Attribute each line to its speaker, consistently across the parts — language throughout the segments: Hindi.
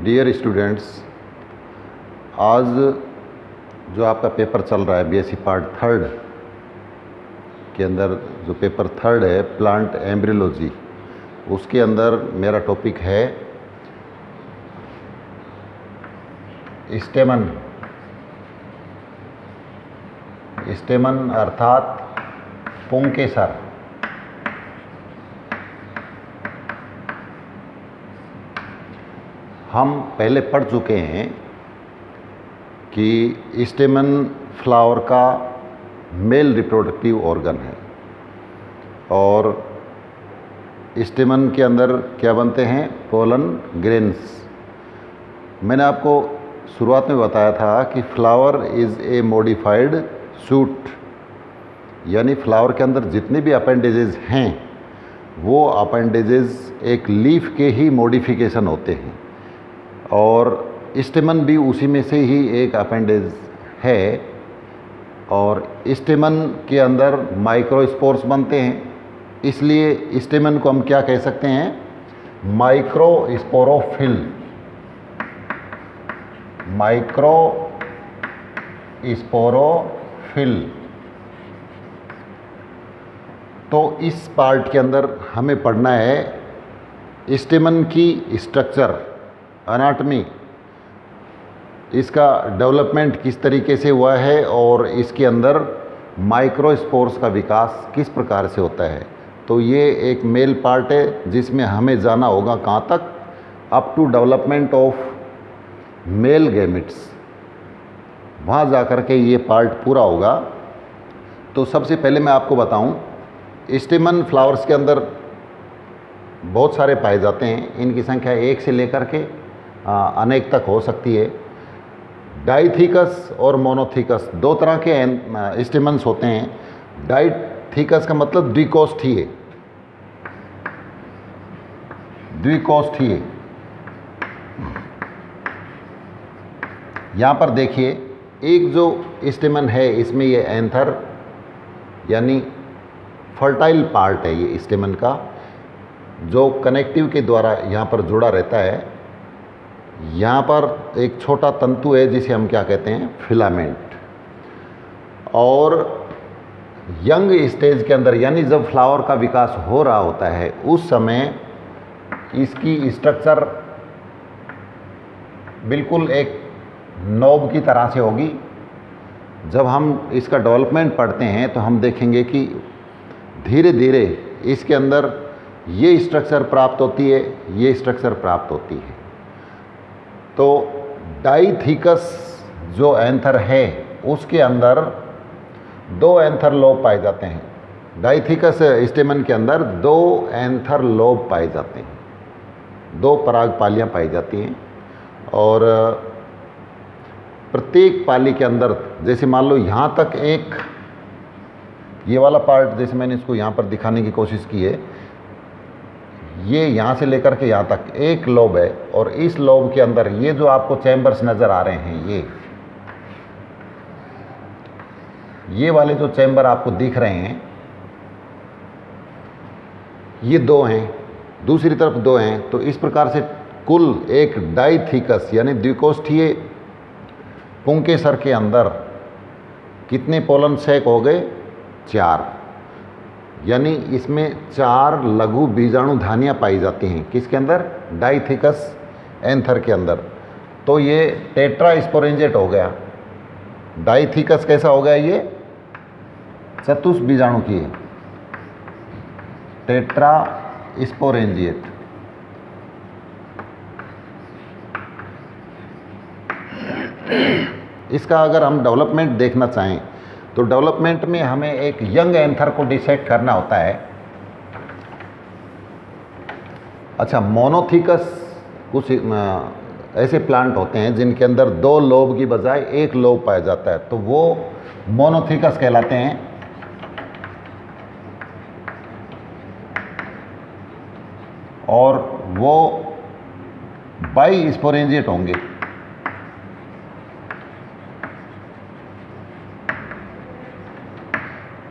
Speaker 1: डियर स्टूडेंट्स, आज जो आपका पेपर चल रहा है बीएससी पार्ट थर्ड के अंदर जो पेपर थर्ड है प्लांट एम्ब्रियोलॉजी, उसके अंदर मेरा टॉपिक है स्टेमन अर्थात पुंकेसर। हम पहले पढ़ चुके हैं कि स्टेमन फ्लावर का मेल रिप्रोडक्टिव ऑर्गन है और स्टेमन के अंदर क्या बनते हैं, पोलन ग्रेन्स। मैंने आपको शुरुआत में बताया था कि flower is a modified shoot, यानी फ्लावर के अंदर जितने भी अपेंडेजेस हैं वो अपेंडेजेस एक लीफ के ही मॉडिफिकेशन होते हैं और स्टेमन भी उसी में से ही एक अपेंडेज है। और स्टेमन के अंदर माइक्रोस्पोर्स बनते हैं, इसलिए स्टेमन को हम क्या कह सकते हैं, माइक्रोस्पोरोफिल। माइक्रोस्पोरोफिल। तो इस पार्ट के अंदर हमें पढ़ना है स्टेमन की स्ट्रक्चर, एनाटॉमी, इसका डेवलपमेंट किस तरीके से हुआ है और इसके अंदर माइक्रोस्पोर्स का विकास किस प्रकार से होता है। तो ये एक मेल पार्ट है जिसमें हमें जाना होगा कहाँ तक, up to development of male gametes, वहाँ जा कर के ये पार्ट पूरा होगा। तो सबसे पहले मैं आपको बताऊं, स्टेमन फ्लावर्स के अंदर बहुत सारे पाए जाते हैं। इनकी संख्या एक से लेकर के अनेक तक हो सकती है। डाइथिकस और मोनोथिकस दो तरह के स्टेमन्स होते हैं। डाइथिकस का मतलब द्विकोष्ठीय, द्विकोष्ठीय। यहाँ पर देखिए, एक जो स्टेमन है इसमें ये एंथर यानी फर्टाइल पार्ट है, ये स्टेमन का जो कनेक्टिव के द्वारा यहाँ पर जुड़ा रहता है। यहाँ पर एक छोटा तंतु है जिसे हम क्या कहते हैं, फिलामेंट। और यंग स्टेज के अंदर यानी जब फ्लावर का विकास हो रहा होता है उस समय इसकी स्ट्रक्चर बिल्कुल एक नोब की तरह से होगी। जब हम इसका डेवलपमेंट पढ़ते हैं तो हम देखेंगे कि धीरे धीरे इसके अंदर ये स्ट्रक्चर प्राप्त होती है, ये स्ट्रक्चर प्राप्त होती है। तो डाइथिकस जो एंथर है उसके अंदर दो एंथर लोब पाए जाते हैं। डाइथिकस स्टेमन के अंदर दो एंथर लोब पाए जाते हैं, दो परागपालियाँ पाई जाती हैं। और प्रत्येक पाली के अंदर, जैसे मान लो यहाँ तक एक ये वाला पार्ट, जैसे मैंने इसको यहाँ पर दिखाने की कोशिश की है, ये यहाँ से लेकर के यहाँ तक एक लोब है और इस लोब के अंदर ये जो आपको चैम्बर्स नज़र आ रहे हैं, ये वाले जो चैम्बर आपको दिख रहे हैं, ये दो हैं, दूसरी तरफ दो हैं। तो इस प्रकार से कुल एक डाइथिकस यानी द्विकोष्ठीय पुंकेसर के अंदर कितने पोलन सैक हो गए, 4। यानी इसमें 4 लघु बीजाणु धानियाँ पाई जाती हैं। किसके अंदर, डाइथिकस एंथर के अंदर। तो ये टेट्रास्पोरेंजिएट हो गया। डाइथिकस कैसा हो गया, ये चतुष बीजाणु की है, टेट्रास्पोरेंजिएट। इसका अगर हम डेवलपमेंट देखना चाहें तो डेवलपमेंट में हमें एक यंग एंथर को डिसाइड करना होता है। अच्छा, मोनोथिकस कुछ ऐसे प्लांट होते हैं जिनके अंदर 2 लोब की बजाय 1 लोब पाया जाता है, तो वो मोनोथिकस कहलाते हैं। और वो बाइस्पोरेंजिएट होंगे।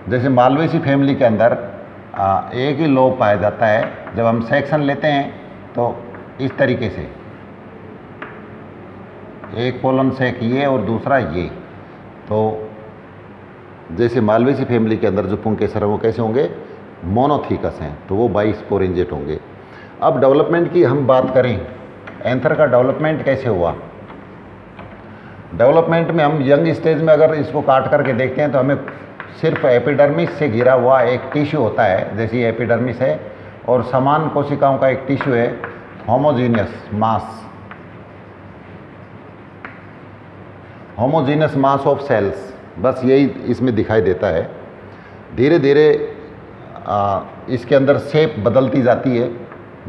Speaker 1: जैसे मालवेसी फैमिली के अंदर एक ही लोब पाया जाता है। जब हम सेक्शन लेते हैं तो इस तरीके से एक पोलन सैक ये और दूसरा ये। तो जैसे मालवेसी फैमिली के अंदर जो पुंकेसर हैं वो कैसे होंगे, मोनोथीकस हैं, तो वो बाइस्पोरेंजेट होंगे। अब डेवलपमेंट की हम बात करें, एंथर का डेवलपमेंट कैसे हुआ। डेवलपमेंट में हम यंग स्टेज में अगर इसको काट करके देखते हैं तो हमें सिर्फ एपिडर्मिस से घिरा हुआ एक टिश्यू होता है, जैसे ये एपिडर्मिस है, और समान कोशिकाओं का एक टिश्यू है, होमोजीनियस मास ऑफ सेल्स, बस यही इसमें दिखाई देता है। धीरे धीरे इसके अंदर शेप बदलती जाती है,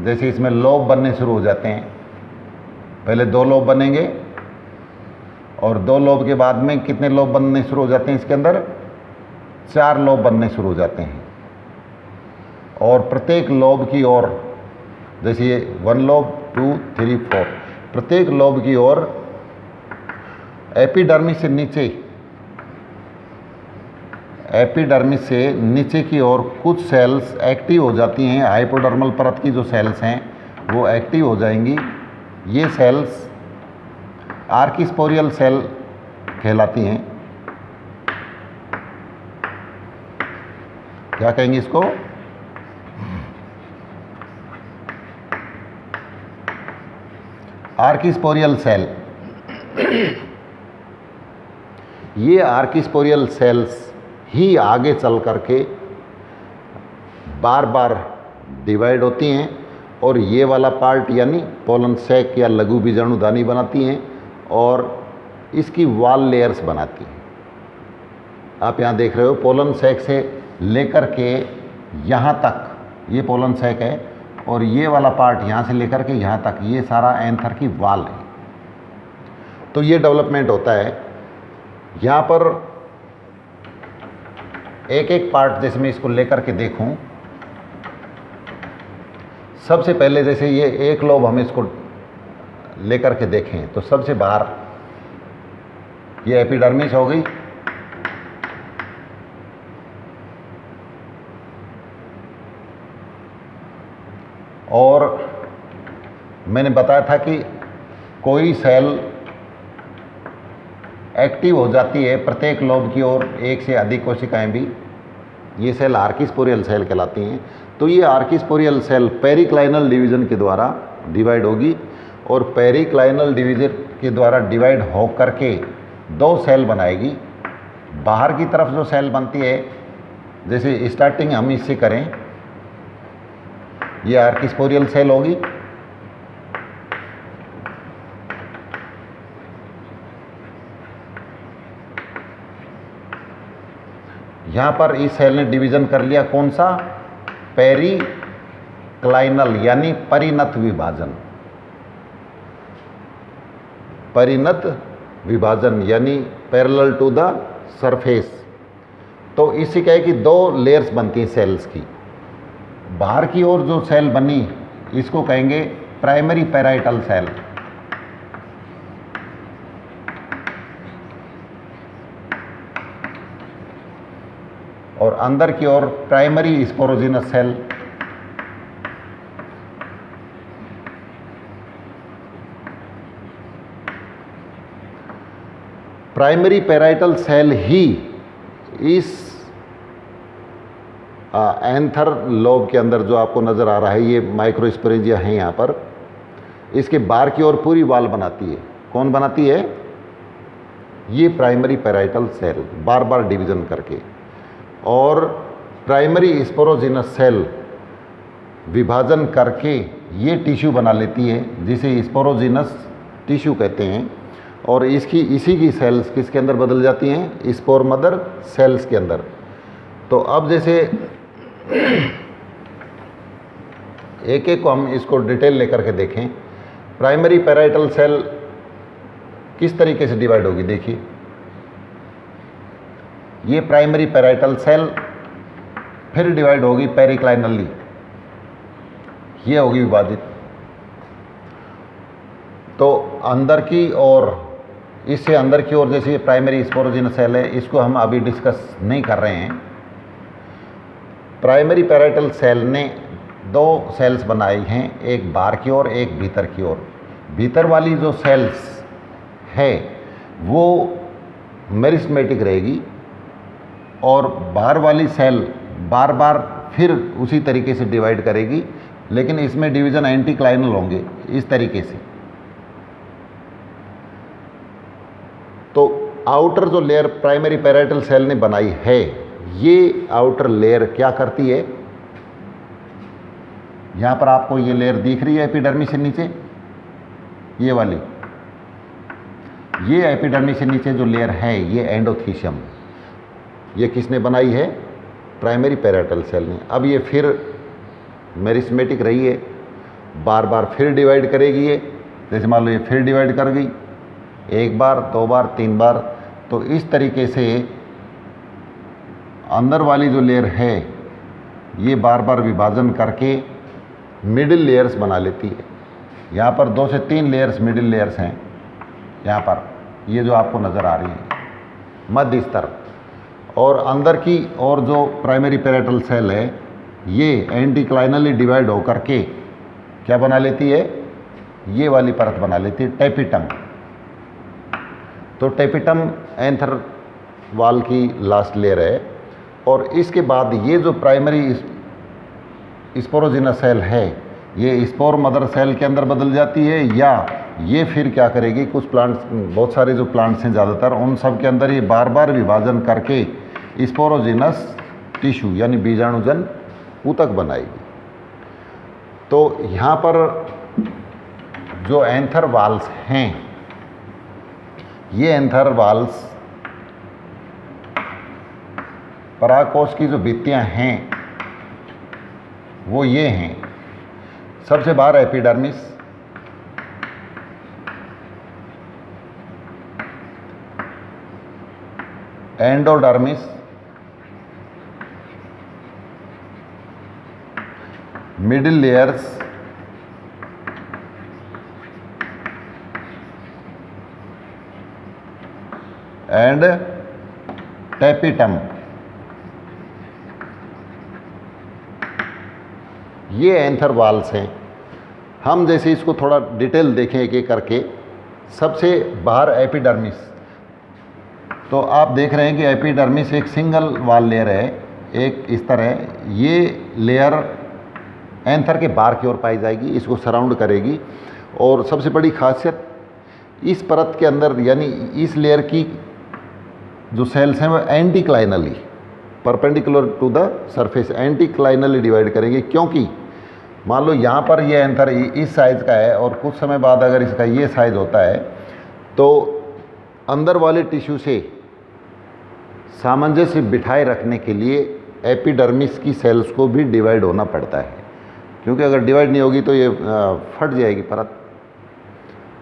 Speaker 1: जैसे इसमें लोब बनने शुरू हो जाते हैं। पहले 2 लोब बनेंगे और 2 लोब के बाद में कितने लोब बनने शुरू हो जाते हैं, इसके अंदर 4 लोब बनने शुरू हो जाते हैं। और प्रत्येक लोब की ओर, जैसे ये 1 लोब 2 3 4, प्रत्येक लोब की ओर एपिडर्मिस से नीचे की ओर कुछ सेल्स एक्टिव हो जाती हैं। हाइपोडर्मल परत की जो सेल्स हैं वो एक्टिव हो जाएंगी। ये सेल्स आर्किस्पोरियल सेल कहलाती हैं। क्या कहेंगे इसको, आर्किस्पोरियल सेल। ये आर्किस्पोरियल सेल्स ही आगे चल करके बार बार डिवाइड होती हैं और ये वाला पार्ट यानी पोलन सैक या लघु बीजाणुधानी बनाती हैं और इसकी वॉल लेयर्स बनाती हैं। आप यहाँ देख रहे हो पोलन सैक से लेकर के यहाँ तक ये पोलन सैक है और ये वाला पार्ट यहाँ से लेकर के यहाँ तक ये सारा एंथर की वॉल है। तो ये डेवलपमेंट होता है। यहाँ पर एक एक पार्ट जैसे मैं इसको लेकर के देखूं, सबसे पहले जैसे ये एक लोब हम इसको लेकर के देखें तो सबसे बाहर ये एपिडर्मिस हो गई, और मैंने बताया था कि कोई सेल एक्टिव हो जाती है प्रत्येक लोब की ओर एक से अधिक कोशिकाएं भी, ये सेल आर्किस्पोरियल सेल कहलाती हैं। तो ये आर्किस्पोरियल सेल पेरिक्लाइनल डिवीजन के द्वारा डिवाइड होगी और पेरिक्लाइनल डिवीजन के द्वारा डिवाइड हो करके 2 सेल बनाएगी। बाहर की तरफ जो सेल बनती है, जैसे स्टार्टिंग हम इससे करें, ये आर्किस्पोरियल सेल होगी, यहाँ पर इस सेल ने डिवीजन कर लिया कौन सा, पेरिक्लाइनल यानी परिणत विभाजन, परिणत विभाजन यानी पैरेलल टू द सरफेस। तो इससे क्या है कि 2 लेयर्स बनती हैं सेल्स की। बाहर की ओर जो सेल बनी इसको कहेंगे प्राइमरी पैराइटल सेल, और अंदर की ओर primary sporogenous cell. Primary parietal cell ही इस एंथर लोब के अंदर जो आपको नज़र आ रहा है, ये माइक्रोस्पोरेंजिया है यहाँ पर, इसके बाहर की ओर पूरी वॉल बनाती है। कौन बनाती है, ये प्राइमरी पैराइटल सेल बार बार डिवीजन करके। और प्राइमरी स्पोरोजिनस सेल विभाजन करके ये टिश्यू बना लेती है जिसे स्पोरोजिनस टिश्यू कहते हैं, और इसी की सेल्स किसके अंदर बदल जाती हैं, स्पोर मदर सेल्स के अंदर। तो अब जैसे एक एक को हम इसको डिटेल लेकर के देखें, प्राइमरी पैराइटल सेल किस तरीके से डिवाइड होगी, देखिए ये प्राइमरी पैराइटल सेल फिर डिवाइड होगी पेरिक्लाइनली, ये होगी विभाजित। तो अंदर की ओर, इससे अंदर की ओर जैसे ये प्राइमरी स्पोरोजिनस सेल है, इसको हम अभी डिस्कस नहीं कर रहे हैं। प्राइमरी पैराइटल सेल ने 2 सेल्स बनाई हैं, एक बाहर की ओर एक भीतर की ओर। भीतर वाली जो सेल्स है वो मेरिस्मेटिक रहेगी और बाहर वाली सेल बार बार फिर उसी तरीके से डिवाइड करेगी, लेकिन इसमें डिवीज़न एंटीक्लाइनल होंगे इस तरीके से। तो आउटर जो लेयर प्राइमरी पैराइटल सेल ने बनाई है, ये आउटर लेयर क्या करती है, यहाँ पर आपको ये लेयर दिख रही है एपिडर्मिस से नीचे, ये वाली, ये एपिडर्मिस से नीचे जो लेयर है ये एंडोथीशियम, ये किसने बनाई है, प्राइमरी पैराइटल सेल ने। अब ये फिर मेरिस्मेटिक रही है, बार बार फिर डिवाइड करेगी ये, जैसे मान लो ये फिर डिवाइड कर गई, एक बार, दो बार, तीन बार, तो इस तरीके से अंदर वाली जो लेयर है ये बार बार विभाजन करके मिडिल लेयर्स बना लेती है। यहाँ पर 2 से 3 लेयर्स मिडिल लेयर्स हैं, यहाँ पर ये जो आपको नज़र आ रही है मध्य स्तर, और अंदर की और जो प्राइमरी पैराइटल सेल है ये एंटीक्लाइनली डिवाइड होकर के क्या बना लेती है, ये वाली परत बना लेती है, टेपिटम। तो टेपिटम एंथर वाल की लास्ट लेयर है, और इसके बाद ये जो प्राइमरी स्पोरोजिनस सेल है ये स्पोर मदर सेल के अंदर बदल जाती है, या ये फिर क्या करेगी, कुछ प्लांट्स, बहुत सारे जो प्लांट्स हैं ज़्यादातर, उन सब के अंदर ये बार बार विभाजन करके स्पोरोजिनस टिश्यू यानी बीजाणुजन ऊतक बनाएगी। तो यहाँ पर जो एंथर वाल्स हैं, ये एंथर वाल्स परागकोश की जो भित्तियाँ हैं वो ये हैं, सबसे बाहर epidermis, endodermis, middle layers, and tapetum. ये एंथर वाल्स हैं। हम जैसे इसको थोड़ा डिटेल देखें एक एक करके, सबसे बाहर एपिडर्मिस, तो आप देख रहे हैं कि एपिडर्मिस एक सिंगल वाल लेयर है, एक इस तरह, ये लेयर एंथर के बाहर की ओर पाई जाएगी, इसको सराउंड करेगी। और सबसे बड़ी खासियत इस परत के अंदर यानी इस लेयर की जो सेल्स हैं वो anticlinally perpendicular to the surface anticlinally divide करेंगे, क्योंकि मान लो यहाँ पर ये एंथर इस साइज़ का है और कुछ समय बाद अगर इसका ये साइज़ होता है तो अंदर वाले टिश्यू से सामंजस्य बिठाए रखने के लिए एपिडर्मिस की सेल्स को भी डिवाइड होना पड़ता है, क्योंकि अगर डिवाइड नहीं होगी तो ये फट जाएगी परत।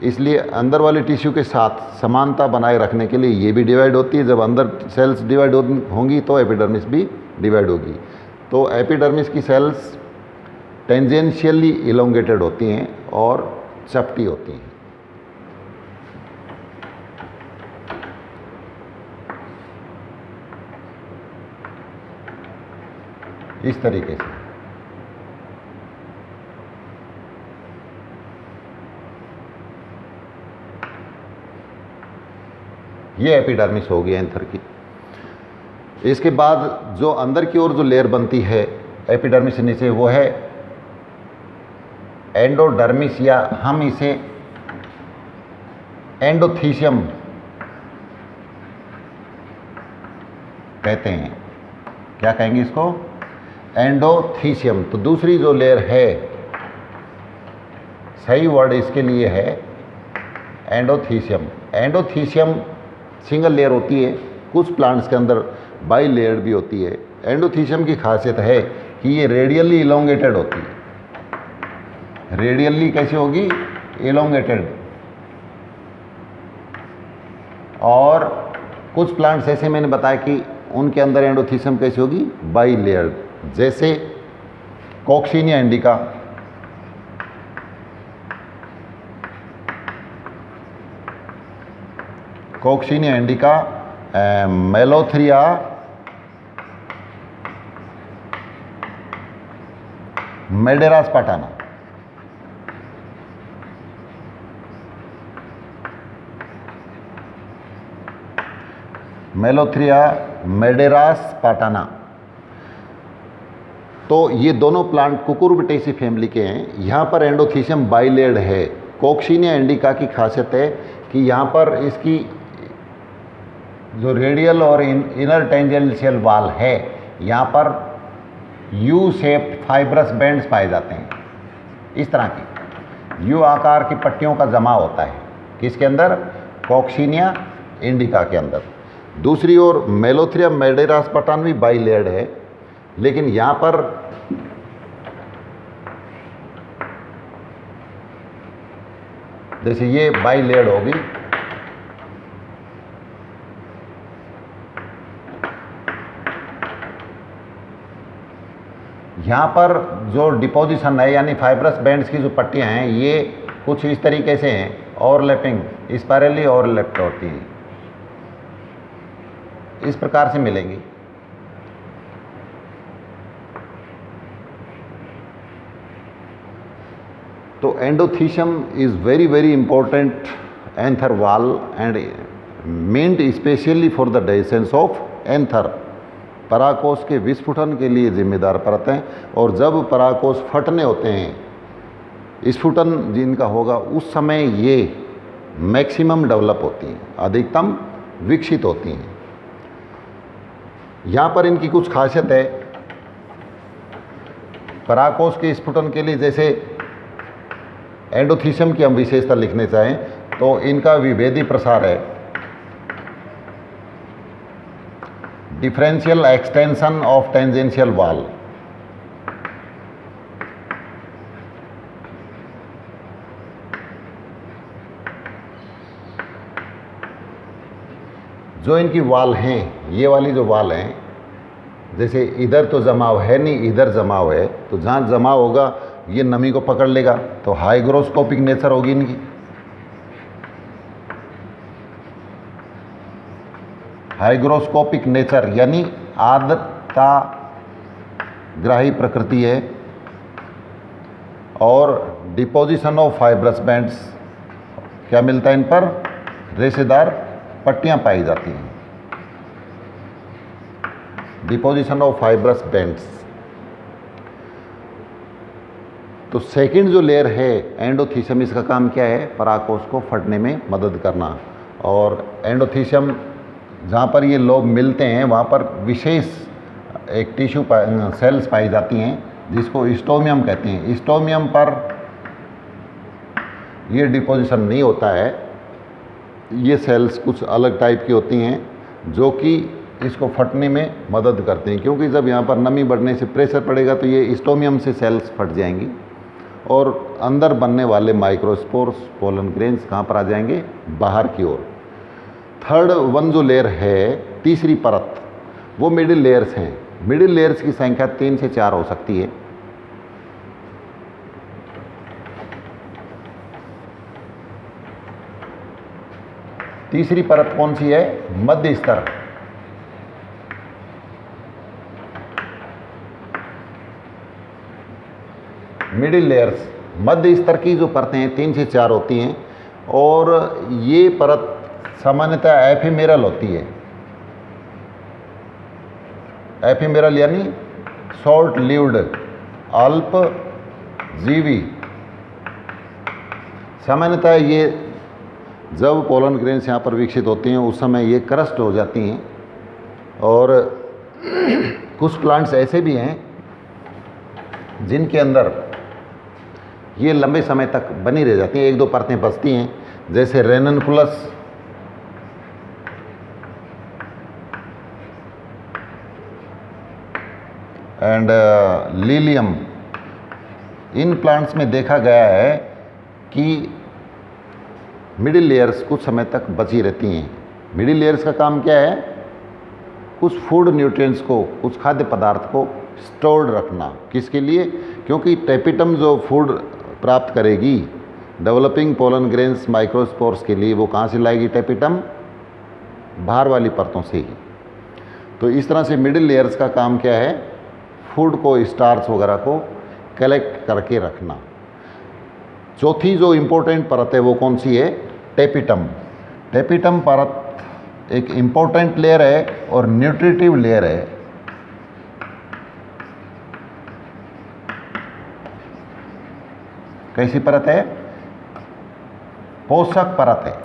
Speaker 1: इसलिए अंदर वाले टिश्यू के साथ समानता बनाए रखने के लिए ये भी डिवाइड होती है। जब अंदर सेल्स डिवाइड होंगी तो एपिडर्मिस भी डिवाइड होगी। तो एपिडर्मिस की सेल्स टेंजेंशियली इलोंगेटेड होती हैं और चपटी होती हैं। इस तरीके से ये एपिडर्मिस होगी एंथर की। इसके बाद जो अंदर की ओर जो लेयर बनती है एपिडर्मिस से नीचे वो है एंडोडर्मिस, या हम इसे एंडोथीशियम कहते हैं। क्या कहेंगे इसको? एंडोथीशियम। तो दूसरी जो लेयर है, सही वर्ड इसके लिए है एंडोथीशियम। एंडोथीशियम सिंगल लेयर होती है, कुछ प्लांट्स के अंदर बाई लेयर भी होती है। एंडोथीशियम की खासियत है कि ये रेडियली इलोंगेटेड होती है। रेडियली कैसी होगी? इलोंगेटेड। और कुछ प्लांट्स ऐसे मैंने बताया कि उनके अंदर एंडोथीशियम कैसी होगी? बाई लेयर, जैसे कॉक्सिनिया इंडिका, कॉक्सिनिया इंडिका, मेलोथ्रिया, मेडेरास पाटाना। मेलोथ्रिया मेडेरास पाटाना। तो ये दोनों प्लांट कुकुरबिटेसी फैमिली के हैं। यहाँ पर एंडोथीशियम बाइलेड है। कॉक्सिनिया इंडिका की खासियत है कि यहाँ पर इसकी जो रेडियल और इनर टेंजेंशियल वाल है, यहाँ पर यू शेप्ड फाइब्रस बैंड्स पाए जाते हैं। इस तरह की यू आकार की पट्टियों का जमा होता है किसके अंदर? कॉक्सिनिया इंडिका के अंदर। दूसरी ओर मेलोथ्रिया मेडेरास पाटाना भी बाइलेड है, लेकिन यहाँ पर जैसे ये बाइलेड होगी, यहाँ पर जो डिपोजिशन है यानी फाइब्रस बैंड्स की जो पट्टियाँ हैं ये कुछ इस तरीके से हैं, ओवरलैपिंग, स्पाइरली ओवरलैप्ड होती हैं, इस प्रकार से मिलेंगी। तो endothecium is very important anther wall and meant specially for the digestion of anther. पराकोष के विस्फुटन के लिए जिम्मेदार परत हैं, और जब पराकोष फटने होते हैं, स्फुटन जिनका होगा, उस समय ये मैक्सिमम डेवलप होती हैं, अधिकतम विकसित होती हैं। यहाँ पर इनकी कुछ खासियत है। पराकोष के स्फुटन के लिए जैसे एंडोथीशियम की हम विशेषता लिखने चाहें तो इनका विभेदी प्रसार है, डिफरेंशियल एक्सटेंशन ऑफ टेंजेंशियल वाल। जो इनकी वाल हैं, ये वाली जो वाल हैं, जैसे इधर तो जमाव है नहीं, इधर जमाव है, तो जहाँ जमाव होगा ये नमी को पकड़ लेगा, तो हाइग्रोस्कोपिक नेचर होगी इनकी। हाइग्रोस्कोपिक नेचर यानी आर्द्रता ग्राही प्रकृति है, और डिपोजिशन ऑफ फाइब्रस बैंड्स, क्या मिलता है इन पर? रेशेदार पट्टियां पाई जाती हैं, डिपोजिशन ऑफ फाइब्रस बैंड्स। तो सेकंड जो लेयर है एंडोथीशियम, इसका काम क्या है? पराकोष को फटने में मदद करना। और एंडोथीशियम जहाँ पर ये लोब मिलते हैं वहाँ पर विशेष एक टिश्यू सेल्स पाई जाती हैं जिसको स्टोमियम कहते हैं। स्टोमियम पर ये डिपोजिशन नहीं होता है, ये सेल्स कुछ अलग टाइप की होती हैं जो कि इसको फटने में मदद करते हैं, क्योंकि जब यहाँ पर नमी बढ़ने से प्रेशर पड़ेगा तो ये स्टोमियम से सेल्स फट जाएंगी और अंदर बनने वाले माइक्रोस्पोर्स, पोलन ग्रेन्स कहाँ पर आ जाएंगे? बाहर की ओर। थर्ड वन जो लेयर है, तीसरी परत, वो मिडिल लेयर्स हैं। मिडिल लेयर्स की संख्या 3 से 4 हो सकती है। तीसरी परत कौन सी है? मध्य स्तर। मिडिल लेयर्स, मध्य स्तर की जो परतें हैं 3 से 4 होती हैं, और ये परत सामान्यतः एफिमेरल होती है। एफिमेरल यानी शॉर्ट लिव्ड, अल्प जीवी। सामान्यतः ये जब पोलन ग्रेन्स यहाँ पर विकसित होती हैं उस समय ये क्रस्ट हो जाती हैं, और कुछ प्लांट्स ऐसे भी हैं जिनके अंदर ये लंबे समय तक बनी रह जाती हैं, 1-2 परतें बचती हैं, जैसे रेननकुलस, एंड लीलियम। इन प्लांट्स में देखा गया है कि मिडिल लेयर्स कुछ समय तक बची रहती हैं। मिडिल लेयर्स का काम क्या है? कुछ फूड न्यूट्रिएंट्स को, कुछ खाद्य पदार्थ को स्टोर्ड रखना। किसके लिए? क्योंकि टेपिटम जो फूड प्राप्त करेगी डेवलपिंग पोलन ग्रेन्स माइक्रोस्पोर्स के लिए, वो कहाँ से लाएगी टेपिटम? बाहर वाली परतों से ही। तो इस तरह से मिडिल लेयर्स का काम क्या है? फूड को, स्टार्च वगैरह को कलेक्ट करके रखना। चौथी जो इम्पोर्टेंट परत है वो कौन सी है? टेपिटम। टेपिटम परत एक इम्पोर्टेंट लेयर है और न्यूट्रिटिव लेयर है। कैसी परत है? पोषक परत है।